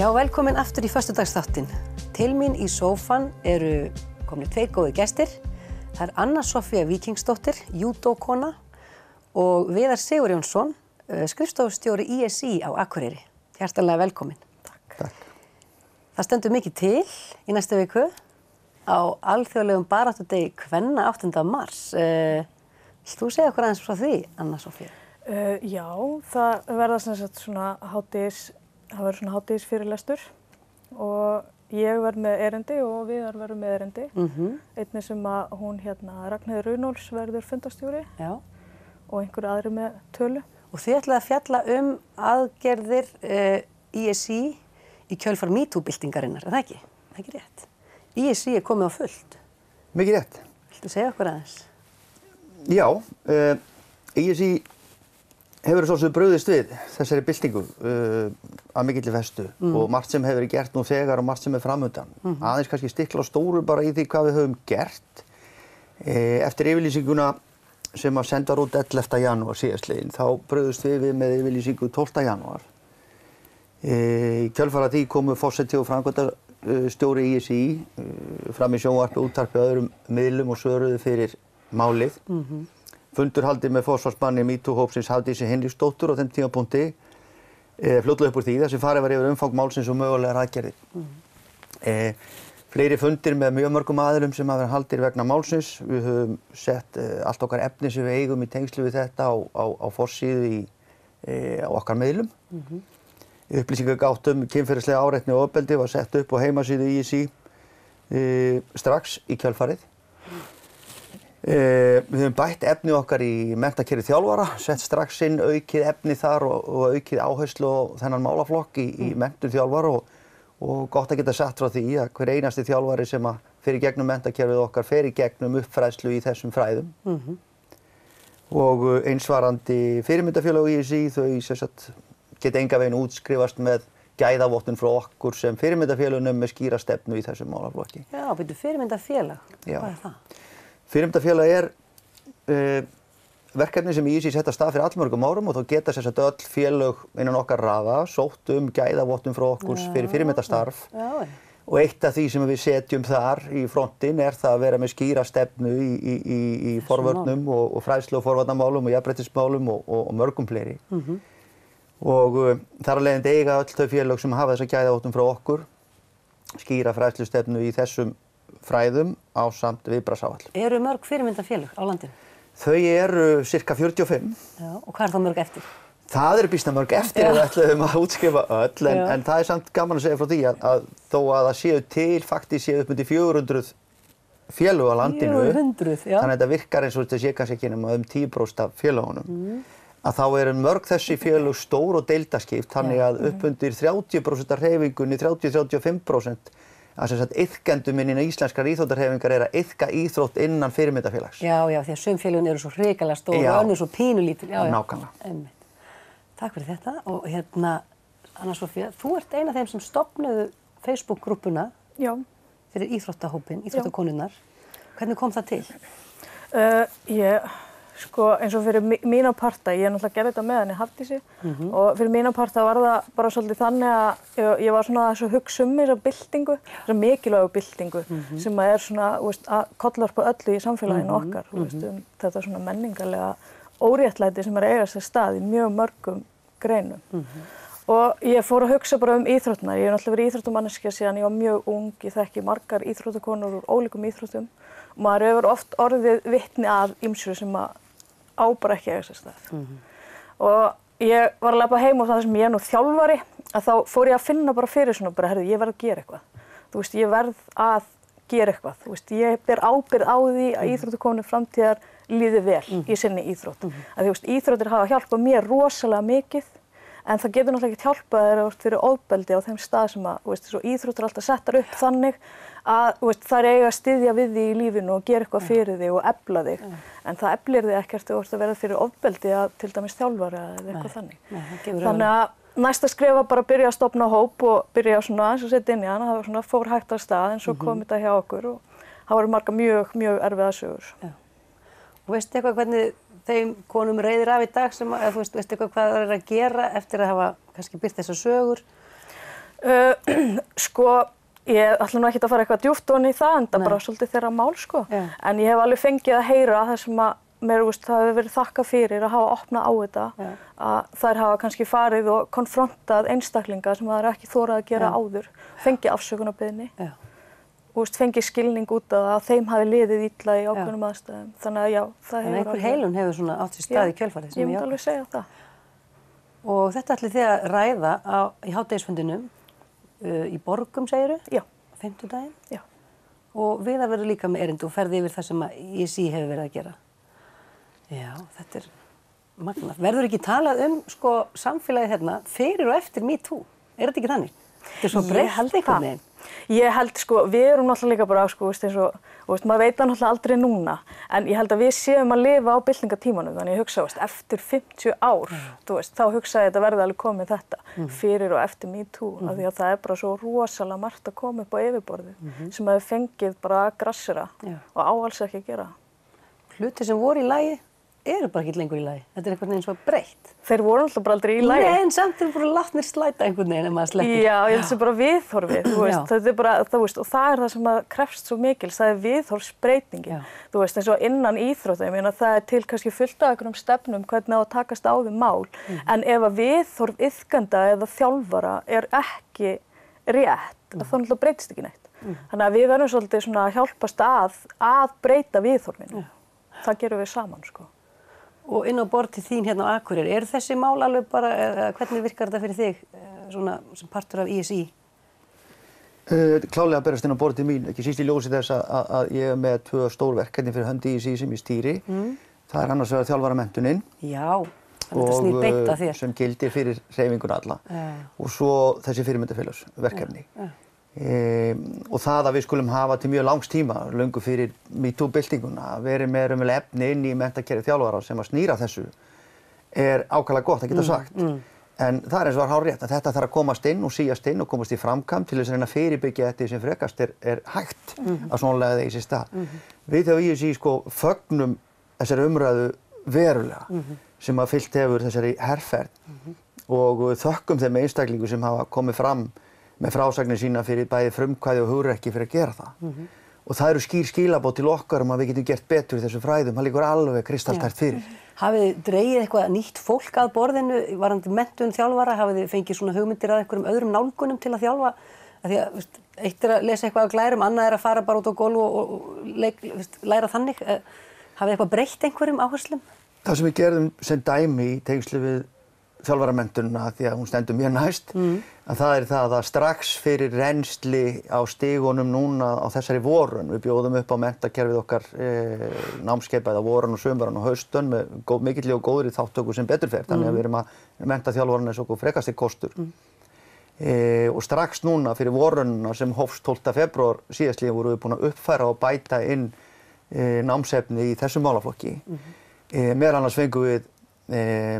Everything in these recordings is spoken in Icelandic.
Já, velkomin aftur í föstudagsþáttinn. Til mín í sófann eru komnir tveir góðir gestir. Það er Anna Soffía Víkingsdóttir, júdókona og Viðar Sigurjónsson, skrifstofustjóri ISÍ á Akureyri. Hjartanlega velkomin. Takk. Það stendur mikið til í næstu viku á alþjóðlegum baráttudegi kvenna 8. mars. Vilt þú segja okkur aðeins frá því, Anna Soffía? Já, það verða sem sagt svona hádegisfyrirlestur og ég verð með erindi og Viðar verður með erindi. Einnig sem að hún Ragnheiður Runóls verður fundarstjóri. Já. Og einhverju aðri með tölu. Og þið ætlaði að fjalla aðgerðir ISÍ í kjölfar MeToo-byltingarinnar, er það ekki? Það er ekki rétt. ISÍ er komið á fullt. Mikið rétt. Viltu segja okkur aðeins? Já, ISÍ hefur svo sem brugðist við þessari byltingu að mikilli festu og margt sem hefur verið gert nú þegar og margt sem er framundan. Aðeins kannski stikla á stóru bara í því hvað við höfum gert. Eftir yfirlýsinguna sem að senda út 11. janúar síðastliðinn, þá brugðust við með yfirlýsingu 12. janúar. Í kjölfar að því komu forseti og framkvæmdastjóri ISÍ fram í sjónvarpi, útvarpi og öðrum miðlum og svöruðu fyrir málið. Fundur haldið með forsvarsmanni MeToo-hópsins Hafdísi Hinriksdóttur á þeim tímapunkti, fljótlega upp úr því þar sem farið var yfir umfang málsins og mögulegar aðgerðir. Fleiri fundir með mjög mörgum aðilum sem hafa verið haldir vegna málsins. Við höfum sett allt okkar efni sem við eigum í tengslu við þetta á forsíðu á okkar miðlum. Upplýsingagátt kynferðislega áreitni og ofbeldi var sett upp á heimasíðu ISÍ strax í kjölfarið. Við höfum bætt efni okkar í menntakerfi þjálfara, sett strax inn aukið efni þar og aukið áherslu á þennan málaflokk í menntun þjálfara og gott að geta sagt frá því að hver einasti þjálfari sem að fer í gegnum menntakerfið okkar fer í gegnum uppfræðslu í þessum fræðum. Og einsvarandi fyrirmyndafélög ISÍ, þau sem sagt geta engan veginn útskrifast með gæðavottun frá okkur sem fyrirmyndafélögunum með skýra stefnu í þessum málaflokki. Já, byrju fyrirmyndafélag. Hvað er það? Fyrirmyndafélag er verkefni sem ISÍ sett af stað fyrir allmörgum árum og þá geta sem sagt öll félög innan okkar raða sótt gæðavottun frá okkur fyrir fyrirmyndastarf. Og eitt af því sem við setjum þar í frontinn er það að vera með skýra stefnu í forvörnum og fræðslu og forvarnarmálum og jafnréttismálum og mörgum fleiri. Og þar af leiðandi eiga öll þau félög sem hafa þessa gæðavottun frá okkur skýra fræðslustefnu í þessum fræðum ásamt viðbragðsáætlun. Eru mörg fyrirmyndafélög á landinu? Þau eru cirka 45. Já, og hvað er þá mörg eftir? Það eru býsna mörg eftir ef við ætluðum að útskrifa öll, en það er samt gaman að segja frá því að þó að það séu til faktískt séu upp undir 400 félög á landinu. 400, já. Þannig að þetta virkar eins og þetta sé kannski ekki nema 10% af félögunum. Að þá eru mörg þessi félög stór og deildaskipt, þannig að upp undir 30% af hreyfingunni, 30-35% að sem sagt iðkendum innan íslenskar íþróttahreyfingar er að iðka íþrótt innan fyrirmyndafélags. Já, því að sum félögin eru svo hrikalega stór og önnur svo pínulítil. Nákvæmlega. Einmitt. Takk fyrir þetta og Anna Soffía, þú ert ein af þeim sem stofnuðu Facebook-grúppuna fyrir íþróttahópinn, íþróttakonurnar. Hvernig kom það til? Eins og fyrir mína parta, ég náttúrulega gerði þetta með henni Hafdísi og fyrir mína parta var það bara svolítið þannig að ég var svona að hugsa þessa byltingu, þessa mikilvægu byltingu sem er svona, að kollvarpa öllu í samfélaginu okkar, þetta svona menningarlega óréttlæti sem er að eiga sér stað í mjög mörgum greinum. Og ég fór að hugsa bara íþróttirnar, ég hef náttúrulega verið íþróttamanneskja síðan ég var mjög ung, ég þekki margar íþróttakonur úr ólíkum íþróttum og maður hefur oft orðið vitni að ýmsu sem að á bara ekki eiga sér stað. Og ég var að labba heim og það sem ég er nú þjálfari, að þá fór ég að finna bara fyrir svona bara, ég verð að gera eitthvað. Þú veist, ég verð að gera eitthvað. Þú veist, ég ber ábyrgð á því að íþróttakonur framtíðar líði vel í sinni íþrótt. Að þú veist, íþróttir hafa hjálpað mér rosalega mikið, en það getur náttúrulega ekki hjálpað þér fyrir ofbeldi á þeim stað sem að, þú veist, svo íþróttir alltaf settar upp þannig að þær eiga að styðja við því í lífinu og gera eitthvað fyrir þig og efla þig. En það eflir þig ekkert þegar þú ert að verða fyrir ofbeldi að til dæmis þjálfari eða eitthvað þannig. Þannig að næsta skref var bara að byrja að stofna hóp og byrja svona aðeins að setja inn í hana. Það var svona fór hægt af stað en svo kom þetta hjá okkur og það voru margar mjög erfiðar sögur. Og veistu eitthvað hvernig þeim konum reiðir af í dag sem, eða þú veist eitthvað hvað það er að gera eftir að hafa kannski birt þessar sögur? Sko, ég ætla nú ekki að fara eitthvað djúpt ofan í það, en það bara svolítið þeirra mál, sko. En ég hef alveg fengið að heyra það sem að mér, það hefur verið þakkað fyrir að hafa opnað á þetta, að þær hafa kannski farið og konfrontað einstaklinga sem það ekki þorað að gera áður, fengið afsökunarbeiðni, fengið skilning út af að þeim hafi liðið illa í ákveðnum aðstæðum. Þannig að já, það hefur einhver heilun hefur svona átt sér stað í kjölfarið. Ég myndi alveg segja það. Og þetta ætlið þið að ræða í hádegisfundinum í Borgum, segiru? Já. 50-daginn? Já. Og Viðar verður líka með erindi og ferði yfir það sem ISÍ hefur verið að gera. Já, þetta magnað. Verður ekki talað sko samfélagið hérna fyrir og eftir MeToo? Þetta ekki þannig? Þetta svo breytt einhvern veginn. Ég held sko, við erum náttúrulega líka bara sko, eins og maður veit það náttúrulega aldrei núna, en ég held að við séum að lifa á byltingatímanum, þannig ég hugsa, eftir 50 ár, þá hugsa ég að þetta verði alveg komið þetta, fyrir og eftir MeToo, af því að það er bara svo rosalega margt að koma upp á yfirborðið, sem hefur fengið bara að grassera og á alls ekki að gera. Hluti sem voru í lagi eru bara ekki lengur í lagi. Þetta einhvern veginn svo breytt. Þeir voru náttúrulega bara aldrei í lagi. Nei, en samt eru bara látnir slæta einhvern veginn ef maður sleppir. Já, ég held að það bara viðhorfið, þetta bara, og það er það sem að krefst svo mikils, það er viðhorfsbreytingin. Eins og innan íþrótta, ég meina það er til kannski fullt af einhverjum stefnum hvernig á að takast á við mál, en ef að viðhorf iðkanda eða þjálfara er ekki rétt, þá náttúrulega breytist ekki neitt. Þannig að við verðum svolítið svona að hjálpast að breyta viðhorfinu. Það gerum við saman, sko. Og inn á borð til þín hérna á Akureyri, eru þessi mál alveg bara, hvernig virkar þetta fyrir þig, svona sem partur af ISÍ? Klálega berast inn á borð til mín, ekki síst í ljósi þess að ég er með 2 stór verkefni fyrir hönd ISÍ sem ég stýri. Það er annars vegar þjálfaramenntunin. Já, þetta snýr beint að þér. Sem gildir fyrir hreyfinguna alla. Og svo þessi fyrirmyndafélagsverkefni. Og það að við skulum hafa til mjög langs tíma, löngu fyrir MeToo-byltinguna, að vera með raunverulega efni inn í menntakerfi þjálfara sem að snýra þessu er ákaflega gott að geta sagt. En það er eins og var hárrétt að þetta þarf að komast inn og síast inn og komast í framkvæmd til þess að reyna að fyrirbyggja þetta sem frekast er hægt að svona eigi sér stað. Við hjá ISÍ sko fögnum þessari umræðu verulega sem að fylgt hefur þessari herferð og þökkum þeim einstaklingu sem hafa komið fram með frásagnir sína fyrir bæði frumkvæði og hugrekki fyrir að gera það. Og það eru skýr skilaboð til okkar að við getum gert betur í þessum fræðum. Það liggur alveg kristaltært fyrir. Hafið þið dregið eitthvað nýtt fólk að borðinu varðandi menntun þjálfara? Hafið þið fengið svona hugmyndir að einhverjum öðrum nálgunum til að þjálfa? Því að eitt er að lesa eitthvað á glærum, annað er að fara bara út á gólf og læra þannig. Hafið þið eitthvað breytt einhverjum áherslum? Það sem við gerðum sem dæmi í tengslu við þjálfaramenntunina því að hún stendur mér næst, að það er það að strax fyrir reynsli á stigunum núna á þessari vorun, við bjóðum upp á menntakerfið okkar námskeið bæði á vorun og sumran og haustun með mikilli og góðri þáttöku sem betur fer, þannig að við erum að mennta þjálfarana eins og frekastir kostur. Og strax núna fyrir vorunna sem hófst 12. febrúar síðastliðið vorum við búin að uppfæra og bæta inn námsefni í þessum málaflokki. Meðal annars fengum við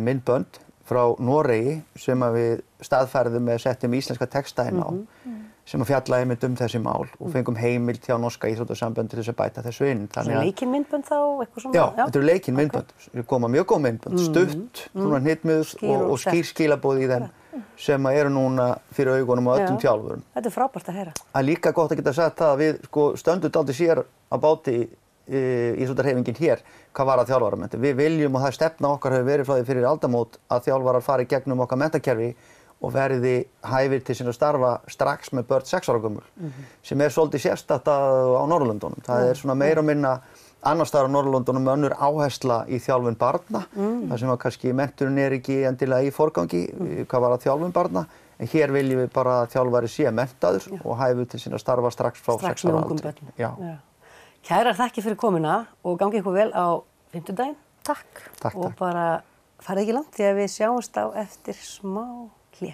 myndbönd frá Noregi sem að við staðfærðum með settum íslenska texta inn á sem að fjalla einmitt þessi mál og fengum heimild hjá norska íþróttasambönd til þess að bæta þessu inn. Svona leikinn myndbönd þá, eitthvað svona? Já, þetta eru leikinn myndbönd. Það koma mjög góð myndbönd, stutt, svona hnitmiðs og skýr skilaboð í þeim sem eru núna fyrir augunum á öllum þjálfurum. Þetta er frábært að heyra. Það er líka gott að geta sagt það að við stöndum dálítið sér á báti íþróttahreyfingin hér hvað var að þjálfaramenntun. Við viljum og það stefna okkar hefur verið frá því fyrir aldamót að þjálfarar fari gegnum okkar menntakerfi og verði hæfir til sín að starfa strax með börn 6 ára gömul sem er svolítið sérstakt á Norðurlöndunum. Það er svona meira og minna annars staðar á Norðurlöndunum önnur áhersla í þjálfun barna, þar sem að kannski menntunin er ekki endilega í forgangi hvað var að þjálfun barna, en hér viljum við bara að þjálfari sé menntaður og hæfur til sín að starfa strax frá 6 ára aldri. Já. Kærar þakkir fyrir komuna og gangi ykkur vel á 50-daginn. Takk. Takk. Og bara farið ekki langt því að við sjáumst á eftir smá hlé.